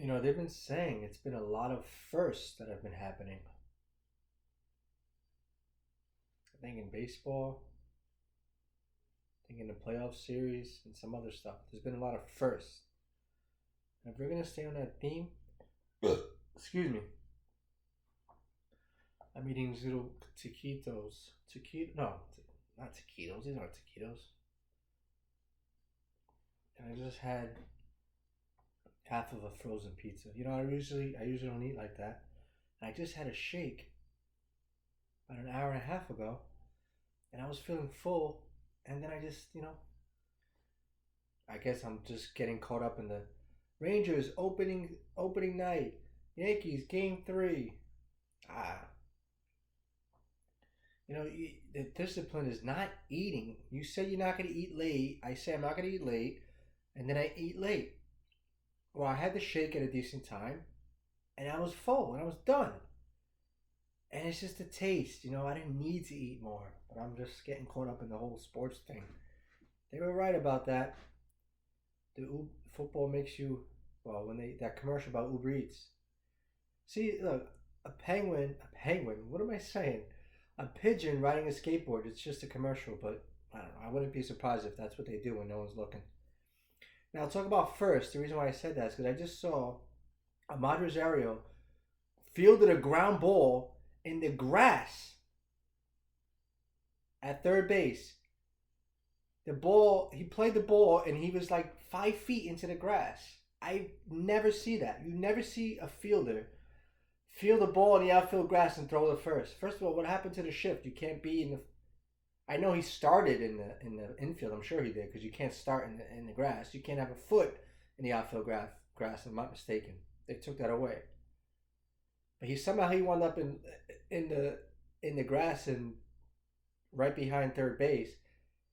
They've been saying it's been a lot of firsts that have been happening. I think in baseball, I think in the playoff series, and some other stuff. There's been a lot of firsts. And if we're gonna stay on that theme, excuse me, I'm eating these little taquitos. Taquito? No, not taquitos. These aren't taquitos. And I just had half of a frozen pizza. I usually don't eat like that. And I just had a shake about an hour and a half ago, and I was feeling full, and then I guess I'm just getting caught up in the Rangers opening night, Yankees game 3. Ah, the discipline is not eating. You say you're not going to eat late. I say I'm not going to eat late, and then I eat late. Well, I had the shake at a decent time, and I was full, and I was done. And it's just a taste. I didn't need to eat more, but I'm just getting caught up in the whole sports thing. They were right about that. Football makes you, well, when that commercial about Uber Eats. See, look, a penguin. What am I saying? A pigeon riding a skateboard. It's just a commercial, but I don't know. I wouldn't be surprised if that's what they do when no one's looking. Now, talk about first. The reason why I said that is because I just saw Ahmad Rosario fielded a ground ball in the grass at third base. He played the ball and he was like 5 feet into the grass. I never see that. You never see a fielder field the ball in the outfield grass and throw it first. First of all, what happened to the shift? You can't be in the. I know he started in the infield. I'm sure he did because you can't start in the grass. You can't have a foot in the outfield grass. I'm not mistaken. They took that away. But he wound up in the grass and right behind third base,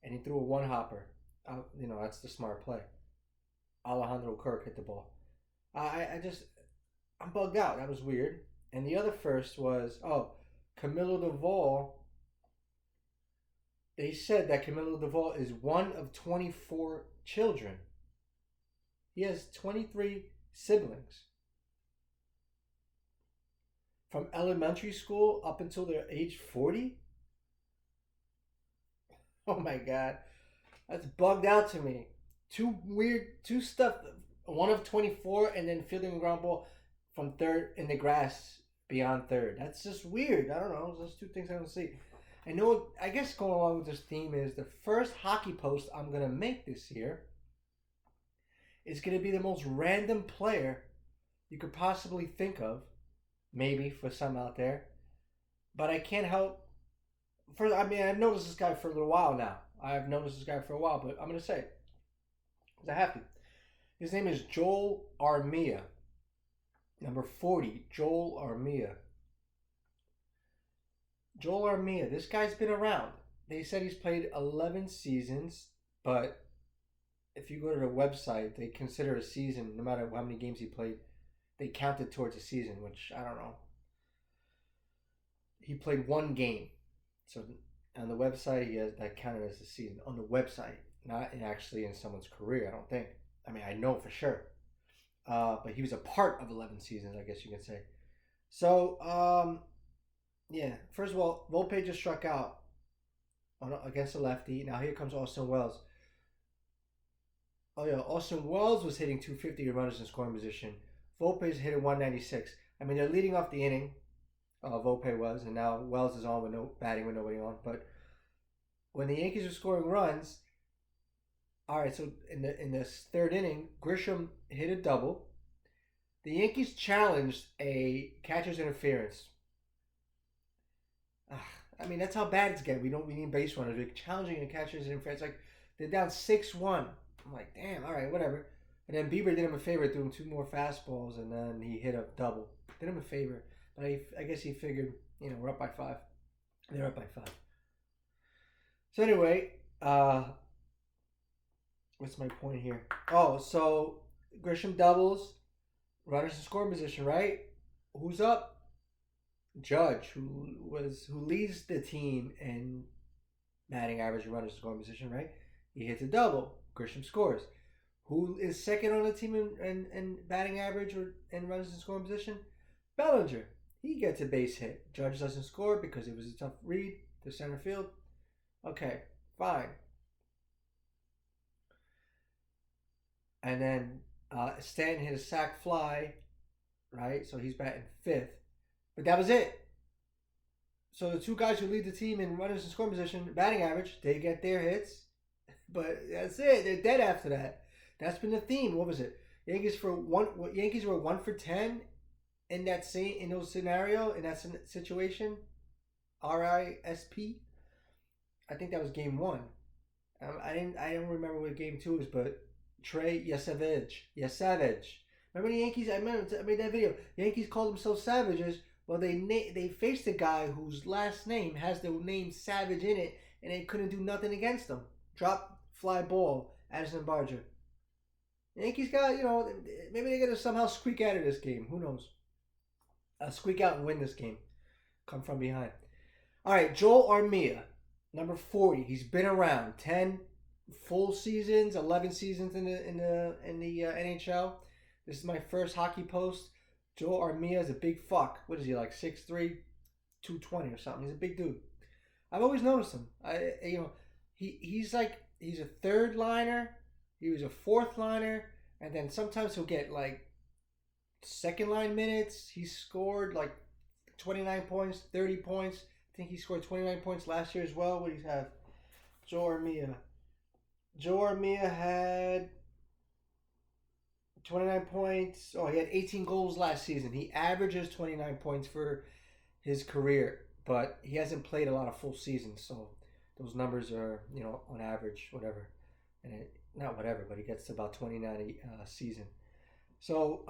and he threw a one hopper. That's the smart play. Alejandro Kirk hit the ball. I'm bugged out. That was weird. And the other first was Camilo Duvall. They said that Camilo Duvall is one of 24 children. He has 23 siblings. From elementary school up until they're age 40? Oh my god. That's bugged out to me. Two stuff. One of 24 and then fielding a ground ball from third in the grass beyond third. That's just weird. I don't know. Those two things I don't see. I guess going along with this theme is the first hockey post I'm going to make this year is going to be the most random player you could possibly think of. Maybe for some out there. But I can't help. I've noticed this guy for a little while now. I've noticed this guy for a while, but I'm going to say it. Because I have to. His name is Joel Armia. Number 40, Joel Armia. Joel Armia, this guy's been around. They said he's played 11 seasons, but if you go to the website, they consider a season, no matter how many games he played, they count it towards a season, which I don't know. He played one game. So on the website, he has that counted as a season. On the website, not actually in someone's career, I don't think. I know for sure. But he was a part of 11 seasons, I guess you could say. So, yeah. First of all, Volpe just struck out against the lefty. Now here comes Austin Wells. Oh yeah, Austin Wells was hitting 250 runners in scoring position. Volpe's hitting 196. They're leading off the inning. Volpe was, and now Wells is on with batting with nobody on. But when the Yankees are scoring runs, all right. So in this third inning, Grisham hit a double. The Yankees challenged a catcher's interference. That's how bad it's getting. We need base runners. We're challenging a catcher's interference. Like they're down 6-1. I'm like, damn. All right, whatever. And then Bieber did him a favor, threw him 2 more fastballs, and then he hit a double. Did him a favor. But I guess he figured, we're up by 5. They're up by 5. So anyway, what's my point here? Oh, so Grisham doubles, runners in scoring position, right? Who's up? Judge, who leads the team in batting average and runners in scoring position, right? He hits a double. Grisham scores. Who is second on the team in batting average or in runners in scoring position? Bellinger. He gets a base hit. Judge doesn't score because it was a tough read to center field. Okay, fine. And then Stanton hit a sac fly, right? So he's batting fifth. But that was it. So the two guys who lead the team in runners in scoring position, batting average, they get their hits. But that's it. They're dead after that. That's been the theme. What was it? Yankees were 1 for 10 in those scenario in that situation. RISP. I think that was game one. I don't remember what game two is, but Trey Yesavage. Remember the Yankees? I made that video. The Yankees called themselves Savages. Well, they faced a guy whose last name has the name Savage in it, and they couldn't do nothing against them. Drop fly ball, Addison Barger. The Yankees got, maybe they're gonna somehow squeak out of this game. Who knows? Squeak out and win this game. Come from behind. All right, Joel Armia, number 40. He's been around 10 full seasons, 11 seasons in the NHL. This is my first hockey post. Joel Armia is a big fuck. What is he, like 6'3", 220 or something? He's a big dude. I've always noticed him. He's a third liner. He was a fourth liner, and then sometimes he'll get like second line minutes. He scored like 29 points, 30 points. I think he scored 29 points last year as well. What do you have? Joel Armia. Joel Armia had 29 points. Oh, he had 18 goals last season. He averages 29 points for his career, but he hasn't played a lot of full seasons, so those numbers are, on average, whatever. And not whatever, but he gets to about 29 a season. So,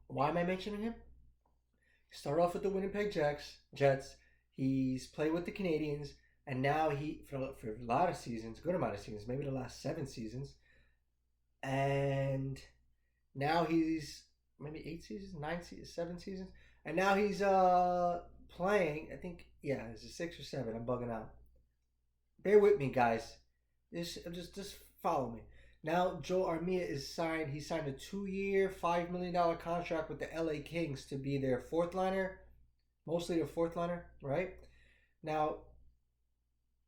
why am I mentioning him? He started off with the Winnipeg Jets. He's played with the Canadiens. And now for a lot of seasons, a good amount of seasons, maybe the last 7 seasons. And now he's maybe 8 seasons, 9 seasons, 7 seasons. And now he's playing, I think, it's a 6 or 7. I'm bugging out. Bear with me, guys. Just follow me. Now Joel Armia is signed. He signed a 2-year, $5 million contract with the LA Kings to be their fourth liner. Mostly their fourth liner, right? Now,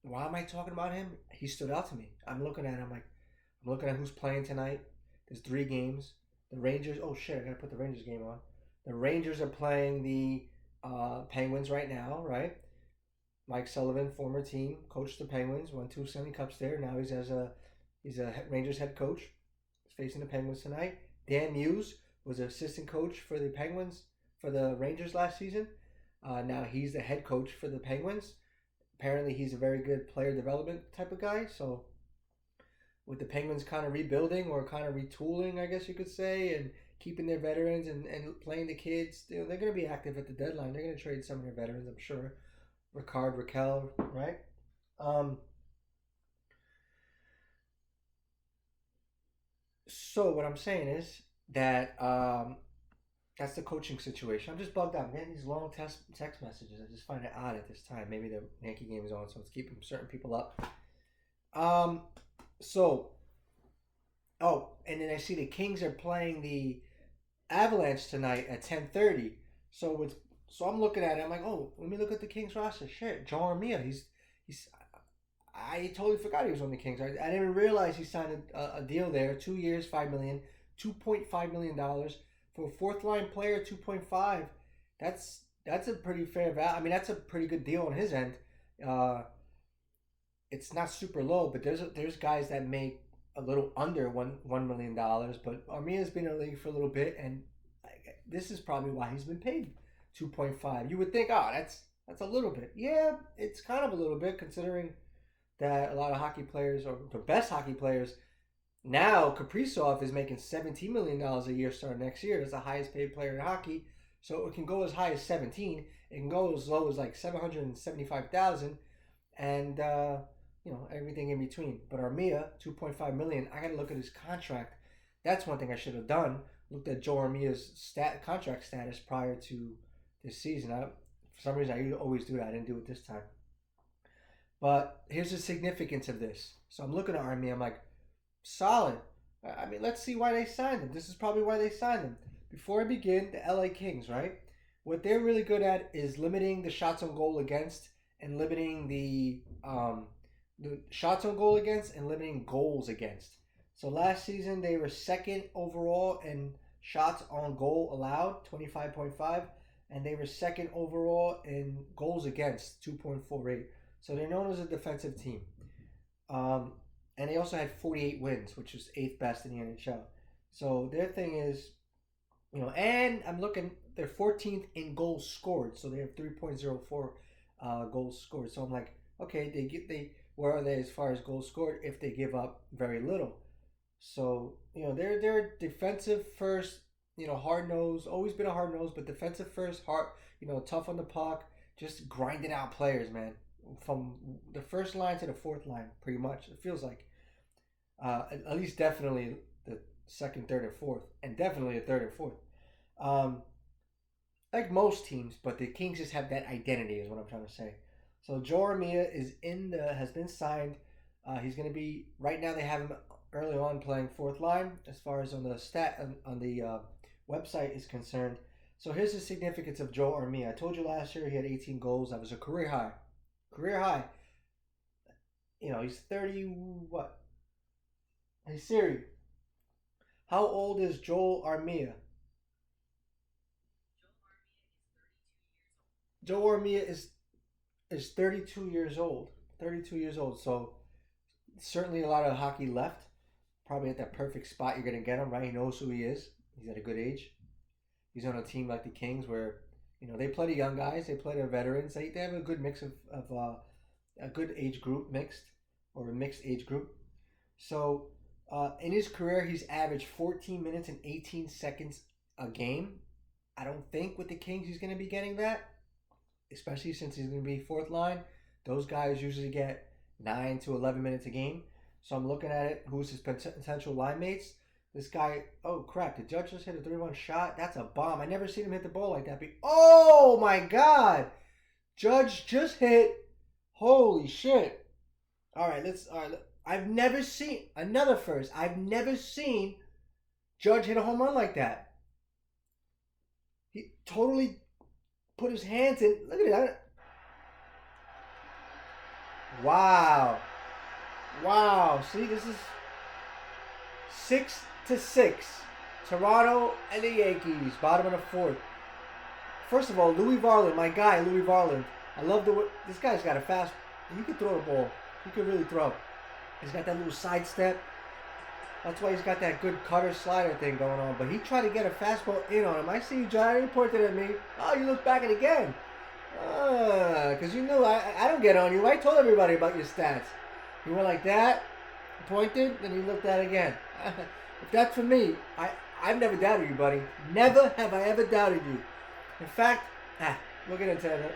why am I talking about him? He stood out to me. I'm looking at him I'm looking at who's playing tonight. There's 3 games. The Rangers. Oh shit! I gotta put the Rangers game on. The Rangers are playing the Penguins right now, right? Mike Sullivan, former team, coached the Penguins, won 2 Stanley Cups there. Now he's a Rangers head coach. He's facing the Penguins tonight. Dan Muse was an assistant coach for the Penguins for the Rangers last season. Now he's the head coach for the Penguins. Apparently he's a very good player development type of guy. So with the Penguins kind of rebuilding or kind of retooling, I guess you could say, and keeping their veterans and playing the kids, they're going to be active at the deadline. They're going to trade some of their veterans, I'm sure. Raquel, right? So what I'm saying is that that's the coaching situation. I'm just bugged out. I'm getting these long text messages. I just find it odd at this time. Maybe the Yankee game is on, so it's keeping certain people up. And then I see the Kings are playing the Avalanche tonight at 10:30. So I'm looking at it. I'm like, oh, let me look at the Kings roster. Shit, Joel Armia. He's. I totally forgot he was on the Kings. I didn't even realize he signed a deal there. 2 years, $5 million, $2.5 million for a fourth line player. 2.5. That's a pretty fair value. I mean, that's a pretty good deal on his end. It's not super low, but there's guys that make a little under $1 million. But Armia's been in the league for a little bit, and this is probably why he's been paid 2.5. You would think, that's a little bit. Yeah, it's kind of a little bit considering that a lot of hockey players, or the best hockey players, now Kaprizov is making $17 million a year starting next year. That's the highest paid player in hockey. So it can go as high as 17. It can go as low as like 775,000, and everything in between. But Armia, 2.5 million. I got to look at his contract. That's one thing I should have done. Looked at Joe Armia's contract status prior to this season. For some reason, I always do that. I didn't do it this time. But here's the significance of this. So I'm looking at Army. I'm like, solid. I mean, let's see why they signed him. This is probably why they signed him. Before I begin, the LA Kings, right? What they're really good at is limiting the shots on goal against and limiting the shots on goal against and limiting goals against. So last season they were second overall in shots on goal allowed, 25.5, and they were second overall in goals against, 2.48. So they're known as a defensive team. Um, and they also had 48 wins, which was eighth best in the NHL. So their thing is, and I'm looking, they're 14th in goals scored, so they have 3.04 goals scored. So I'm like, okay, where are they as far as goals scored if they give up very little? So they're defensive first, hard nose, always been a hard nose, but defensive first, hard, tough on the puck, just grinding out players, man, from the first line to the fourth line, pretty much. It feels like, at least definitely the second, third, and fourth, and definitely the third and fourth. Um, like most teams, but the Kings just have that identity, is what I'm trying to say. So Joel Armia has been signed. He's going to be right now. They have him early on playing fourth line as far as on the website is concerned. So here's the significance of Joel Armia. I told you last year he had 18 goals. That was a career high. Career high. He's 30. What? Hey Siri, how old is Joel Armia? Joel Armia is 32 years old. 32 years old. So certainly a lot of hockey left. Probably at that perfect spot you're going to get him, right? He knows who he is. He's at a good age. He's on a team like the Kings where, they play the young guys. They play the veterans. They have a good mix of a good age group mixed, or a mixed age group. So in his career, he's averaged 14 minutes and 18 seconds a game. I don't think with the Kings he's going to be getting that, especially since he's going to be fourth line. Those guys usually get 9 to 11 minutes a game. So I'm looking at it. Who's his potential line mates? This guy, oh crap, the Judge just hit a 3-1 shot. That's a bomb. I never seen him hit the ball like that. Oh my God. Judge just hit. Holy shit. All right. I've never seen, another first. I've never seen Judge hit a home run like that. He totally put his hands in. Look at that. Wow. See, this is 6-6. Toronto and the Yankees, bottom of the fourth. First of all, Louis Varland, my guy, Louis Varland. I love this guy's got a fast. He can throw the ball. He can really throw. He's got that little sidestep. That's why he's got that good cutter slider thing going on. But he tried to get a fastball in on him. I see you, Johnny. He pointed at me. Oh, you look back at it again. Because you knew I don't get on you. I told everybody about your stats. You went like that, pointed, then you looked at it again. If that's for me, I've never doubted you, buddy. Never have I ever doubted you. In fact, we'll get into that.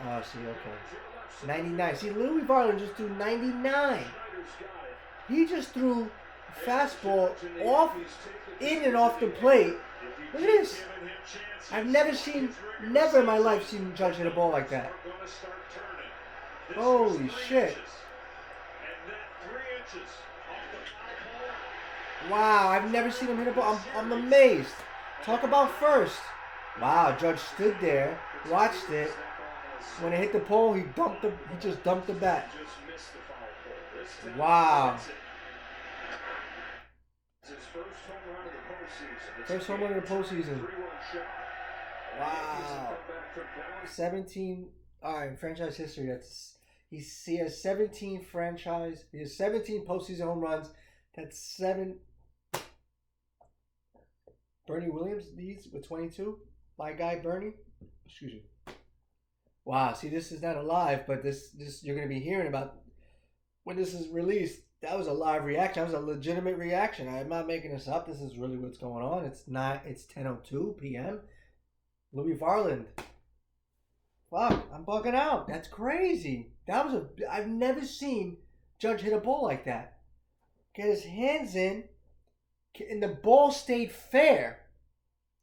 Oh, see, okay. 99. See, Louis Varland just threw 99. He just threw a fastball in and off the plate. Look at this. I've never in my life seen Judge hit a ball like that. Holy shit. Wow, I've never seen him hit a ball. I'm amazed. Talk about first. Wow, Judge stood there, watched it. When it hit the pole, he just dumped the bat. Wow. First home run of the postseason. Wow. 17. All right, franchise history. He has 17 franchise. He has 17 postseason home runs. That's 7. Bernie Williams leads with 22. My guy Bernie. Excuse me. Wow. See, this is not a live, but this you're gonna be hearing about when this is released. That was a live reaction. That was a legitimate reaction. I'm not making this up. This is really what's going on. It's 10:02 p.m. Louis Varland. Fuck, I'm bugging out. That's crazy. I've never seen Judge hit a ball like that. Get his hands in, and the ball stayed fair.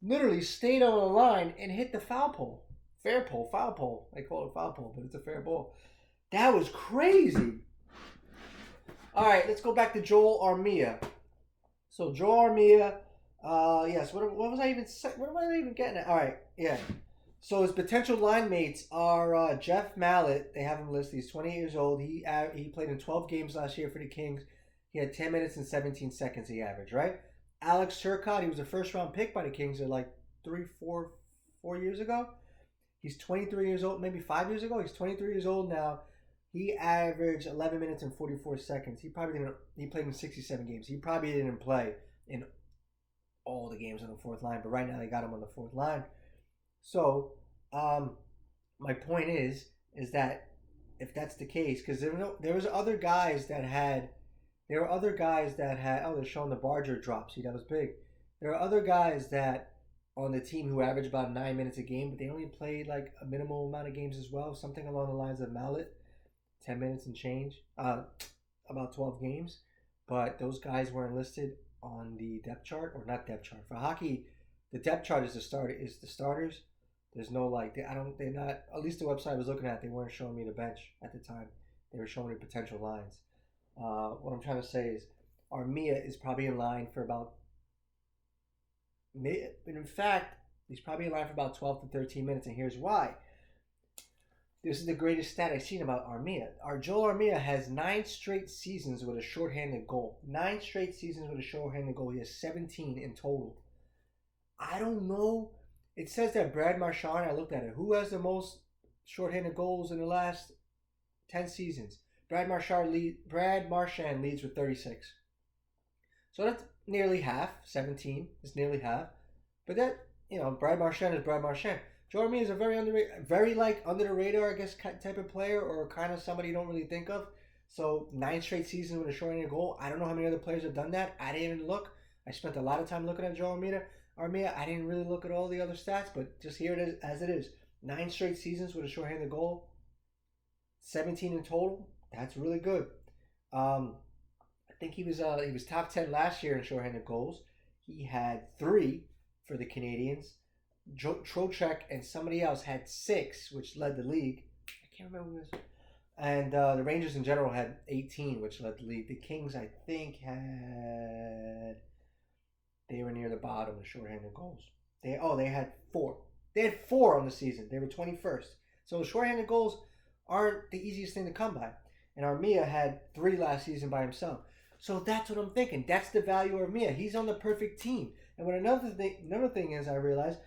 Literally stayed on the line and hit the foul pole. Fair pole, foul pole. They call it foul pole, but it's a fair ball. That was crazy. All right, let's go back to Joel Armia. So Joel Armia, yes. What was I even? What am I even getting at? All right, yeah. So his potential line mates are Jeff Mallett. They have him listed. He's 28 years old. He played in 12 games last year for the Kings. He had 10 minutes and 17 seconds he averaged, right? Alex Turcotte, he was a first round pick by the Kings like 4 years ago. He's 23 years old, maybe 5 years ago. He's 23 years old now. He averaged 11 minutes and 44 seconds. He played in 67 games. He probably didn't play in all the games on the fourth line, but right now they got him on the fourth line. So, my point is that if that's the case, because there was other guys that had, oh, they're showing the Barger drop. See, that was big. There are other guys that on the team who average about 9 minutes a game, but they only played like a minimal amount of games as well, something along the lines of Mallet, 10 minutes and change, about 12 games. But those guys weren't listed on the depth chart, or not depth chart. For hockey, the depth chart is the starters. There's no they're not, at least the website I was looking at, they weren't showing me the bench at the time. They were showing me potential lines. What I'm trying to say is Armia is probably in line for about, in fact, he's probably in line for about 12 to 13 minutes, and here's why. This is the greatest stat I've seen about Armia. Our Joel Armia has 9 straight seasons with a shorthanded goal. 9 straight seasons with a shorthanded goal. He has 17 in total. I don't know. It says that Brad Marchand, I looked at it, who has the most shorthanded goals in the last 10 seasons? Brad Marchand leads with 36. So that's nearly half. 17 is nearly half. But that, Brad Marchand is Brad Marchand. Joel Armia is a very under the radar, I guess, type of player, or kind of somebody you don't really think of. So 9 straight seasons with a shorthanded goal. I don't know how many other players have done that. I didn't even look. I spent a lot of time looking at Joel Armia. I didn't really look at all the other stats, but just here it is as it is. 9 straight seasons with a shorthanded goal. 17 in total. That's really good. I think he was top 10 last year in shorthanded goals. He had 3 for the Canadians. Trocheck and somebody else had 6, which led the league. I can't remember who it was. And the Rangers in general had 18, which led the league. The Kings, I think, they were near the bottom of shorthanded goals. They had 4. They had 4 on the season. They were 21st. So shorthanded goals aren't the easiest thing to come by. And Armia had 3 last season by himself. So that's what I'm thinking. That's the value of Armia. He's on the perfect team. And what another thing is, I realized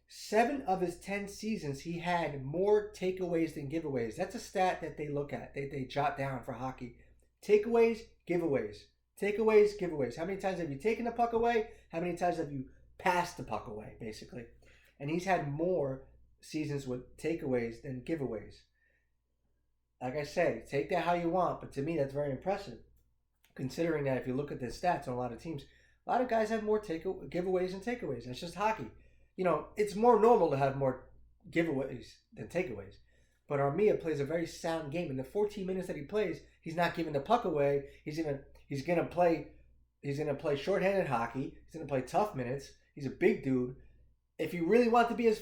7 of his 10 seasons he had more takeaways than giveaways. That's a stat that they look at. They jot down for hockey. Takeaways, giveaways. Takeaways, giveaways. How many times have you taken the puck away? How many times have you passed the puck away, basically? And he's had more seasons with takeaways than giveaways. Like I say, take that how you want, but to me that's very impressive. Considering that if you look at the stats on a lot of teams, a lot of guys have more giveaways than takeaways. That's just hockey. It's more normal to have more giveaways than takeaways. But Armia plays a very sound game. In the 14 minutes that he plays, he's not giving the puck away. He's gonna play shorthanded hockey. He's gonna play tough minutes. He's a big dude. If you really want to be a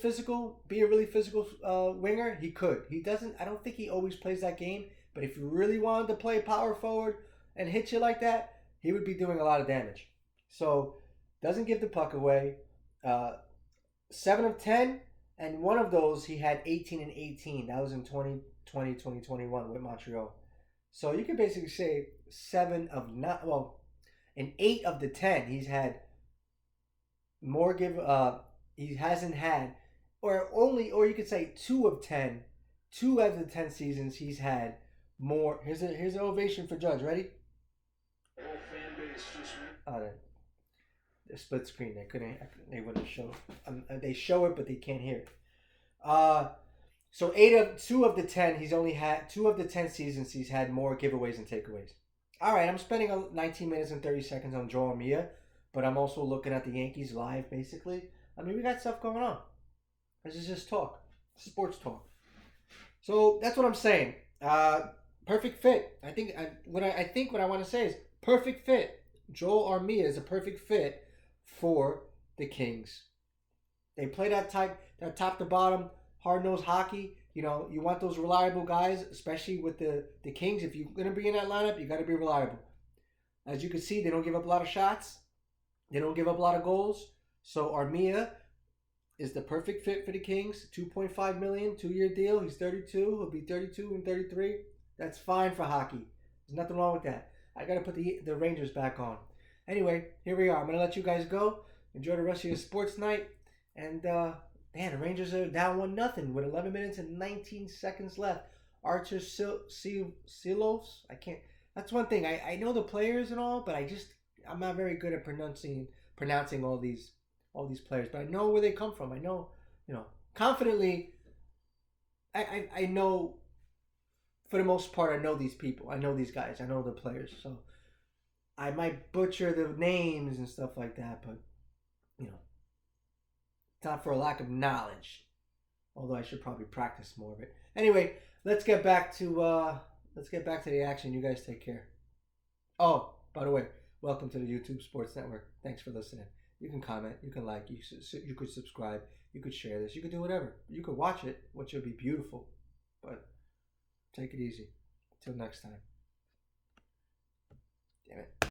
really physical winger, he could. He doesn't. I don't think he always plays that game. But if you really wanted to play power forward and hit you like that, he would be doing a lot of damage. So doesn't give the puck away. 7 of 10, and one of those he had 18 and 18. That was in 2020, 2021 with Montreal. So you could basically say 8 of the 10 he's had more he hasn't had, or you could say 2 of 10. 2 out of the 10 seasons he's had more. Here's an ovation for Judge. Ready? The split screen. They wouldn't show. They show it, but they can't hear it. So 2 of the 10 he's only had. 2 of the 10 seasons he's had more giveaways and takeaways. All right, I'm spending 19 minutes and 30 seconds on Joel Armia, but I'm also looking at the Yankees live. Basically, I mean, we got stuff going on. This is just talk, sports talk. So that's what I'm saying. Perfect fit. I think what I want to say is perfect fit. Joel Armia is a perfect fit for the Kings. They play that top to bottom, hard-nosed hockey. You know, you want those reliable guys, especially with the Kings. If you're going to be in that lineup, you got to be reliable. As you can see, they don't give up a lot of shots. They don't give up a lot of goals. So Armia is the perfect fit for the Kings. 2.5 million, 2-year deal. He's 32. He'll be 32 and 33. That's fine for hockey. There's nothing wrong with that. I got to put the Rangers back on. Anyway, here we are. I'm going to let you guys go. Enjoy the rest of your sports night. And, man, the Rangers are down 1-0 with 11 minutes and 19 seconds left. Archer Silos. I can't. That's one thing. I know the players and all, but I'm not very good at pronouncing all these players. But I know where they come from. I know, confidently. I know, for the most part, I know these people. I know these guys. I know the players. So I might butcher the names and stuff like that, but it's not for a lack of knowledge. Although I should probably practice more of it. Anyway, let's get back to the action. You guys take care. Oh, by the way, welcome to the YouTube Sports Network. Thanks for listening. You can comment, you can like, you could subscribe, you could share this, you could do whatever. You could watch it, which would be beautiful. But take it easy. Till next time. Damn it.